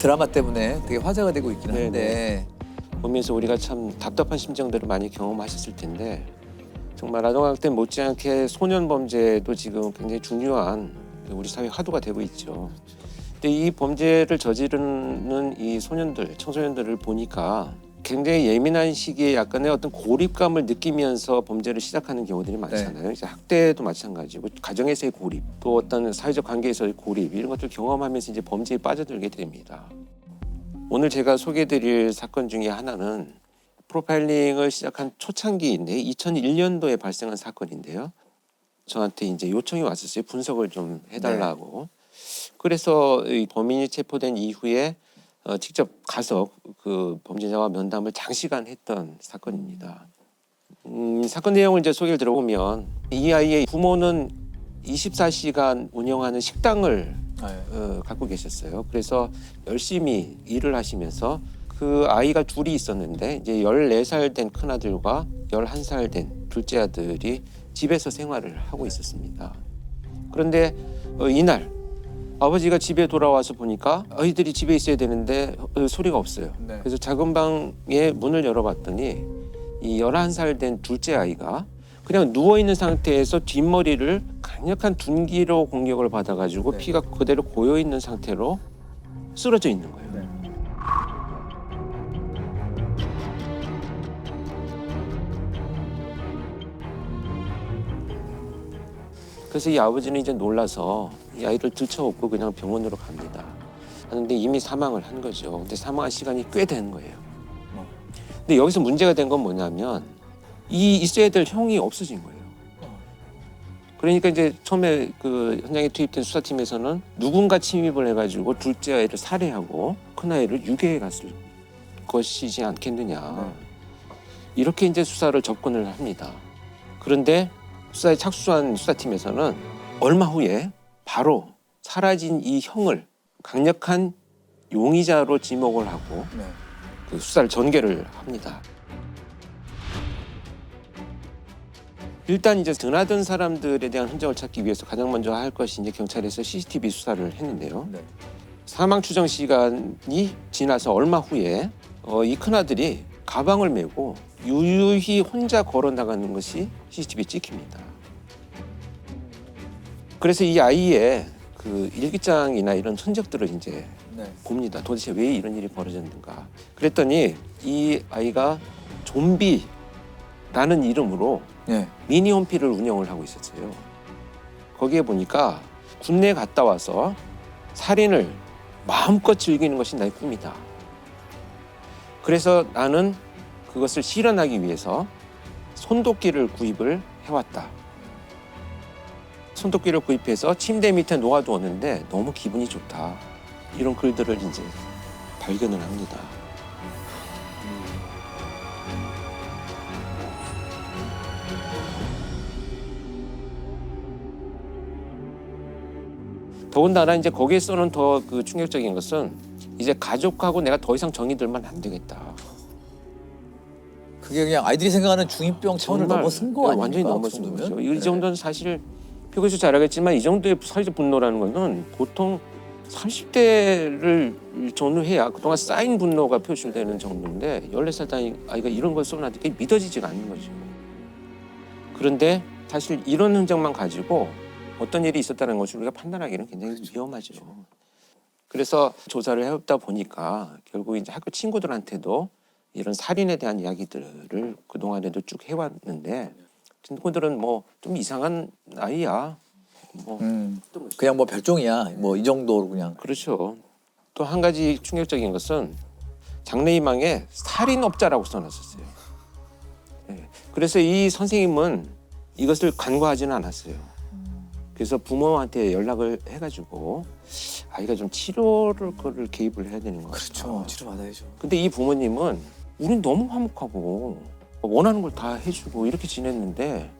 드라마 때문에 되게 화제가 되고 있긴 한데 보면서 우리가 참 답답한 심정들을 많이 경험하셨을 텐데 정말 아동학대 못지않게 소년 범죄도 지금 굉장히 중요한 우리 사회 화두가 되고 있죠. 근데 이 범죄를 저지르는 이 소년들, 청소년들을 보니까 굉장히 예민한 시기에 약간의 어떤 고립감을 느끼면서 범죄를 시작하는 경우들이 많잖아요. 이제 학대도 마찬가지고 가정에서의 고립, 또 어떤 사회적 관계에서의 고립 이런 것들 경험하면서 이제 범죄에 빠져들게 됩니다. 오늘 제가 소개해드릴 사건 중에 하나는 프로파일링을 시작한 초창기인데 2001년도에 발생한 사건인데요. 저한테 이제 요청이 왔었어요. 분석을 좀 해달라고. 그래서 이 범인이 체포된 이후에 직접 가서 그 범죄자와 면담을 장시간 했던 사건입니다. 사건 내용을 이제 소개를 들어보면 이 아이의 부모는 24시간 운영하는 식당을 갖고 계셨어요. 그래서 열심히 일을 하시면서 그 아이가 둘이 있었는데 이제 14살 된 큰아들과 11살 된 둘째 아들이 집에서 생활을 하고 있었습니다. 그런데 이날 아버지가 집에 돌아와서 보니까 아이들이 집에 있어야 되는데 소리가 없어요. 그래서 작은 방에 문을 열어봤더니 이 11살 된 둘째 아이가 그냥 누워있는 상태에서 뒷머리를 강력한 둔기로 공격을 받아가지고 피가 그대로 고여있는 상태로 쓰러져 있는 거예요. 그래서 이 아버지는 이제 놀라서 이 아이를 들쳐업고 그냥 병원으로 갑니다. 하는데 이미 사망을 한 거죠. 근데 사망한 시간이 꽤 된 거예요. 근데 여기서 문제가 된 건 뭐냐면 이 있어야 될 형이 없어진 거예요. 그러니까 이제 처음에 그 현장에 투입된 수사팀에서는 누군가 침입을 해가지고 둘째 아이를 살해하고 큰 아이를 유괴해 갔을 것이지 않겠느냐. 이렇게 이제 수사를 접근을 합니다. 그런데 수사에 착수한 수사팀에서는 얼마 후에 바로 사라진 이 형을 강력한 용의자로 지목을 하고 그 수사를 전개를 합니다. 일단 이제 드나든 사람들에 대한 흔적을 찾기 위해서 가장 먼저 할 것이 이제 경찰에서 CCTV 수사를 했는데요. 사망 추정 시간이 지나서 얼마 후에 이 큰아들이 가방을 메고 유유히 혼자 걸어 나가는 것이 CCTV에 찍힙니다. 그래서 이 아이의 그 일기장이나 이런 흔적들을 이제 봅니다. 도대체 왜 이런 일이 벌어졌는가. 그랬더니 이 아이가 좀비라는 이름으로 미니홈피를 운영을 하고 있었어요. 거기에 보니까 군대에 갔다 와서 살인을 마음껏 즐기는 것이 나의 꿈이다. 그래서 나는 그것을 실현하기 위해서 손도끼를 구입을 해왔다. 손도끼를 구입해서 침대 밑에 놓아두었는데 너무 기분이 좋다. 이런 글들을 이제 발견을 합니다. 더군다나 이제 거기에서는 더 그 충격적인 것은 이제 가족하고 내가 더 이상 정이 들면 안 되겠다. 그게 그냥 아이들이 생각하는 중이병 차원을 넘어선 거 아닙니까? 완전히 넘어선 거죠. 이 정도는 사실 표교수 잘 알겠지만 이 정도의 사회적 분노라는 것은 보통 30대를 전후해야 그동안 쌓인 분노가 표출되는 정도인데 14살 아이가 이런 걸 쏘나도 그게 믿어지지가 않는 거죠. 그런데 사실 이런 흔적만 가지고 어떤 일이 있었다는 것을 우리가 판단하기는 굉장히 위험하죠. 그래서 조사를 해보다 보니까 결국 이제 학교 친구들한테도 이런 살인에 대한 이야기들을 그동안에도 쭉 해왔는데 친구들은 뭐 좀 이상한 아이야. 뭐 그냥 뭐 별종이야. 뭐 이 정도로 그냥. 그렇죠. 또 한 가지 충격적인 것은 장래희망에 살인업자라고 써놨었어요. 그래서 이 선생님은 이것을 간과하지는 않았어요. 그래서 부모한테 연락을 해가지고 아이가 좀 치료를 그걸 개입을 해야 되는 거죠. 그렇죠. 치료 받아야죠. 근데 이 부모님은 우린 너무 화목하고 원하는 걸 다 해주고 이렇게 지냈는데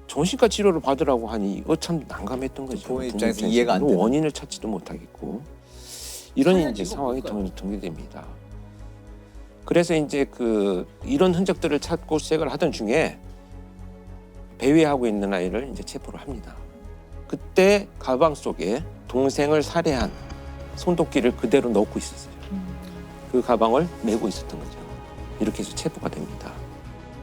정신과 치료를 받으라고 하니 이거 참 난감했던 거죠. 부모 입장에서 이해가 안 되는. 원인을 찾지도 못하겠고 이런 이제 상황이 동일됩니다. 그래서 이제 그 이런 흔적들을 찾고 시작을 하던 중에 배회하고 있는 아이를 이제 체포를 합니다. 그때 가방 속에 동생을 살해한 손도끼를 그대로 넣고 있었어요. 그 가방을 메고 있었던 거죠. 이렇게 해서 체포가 됩니다.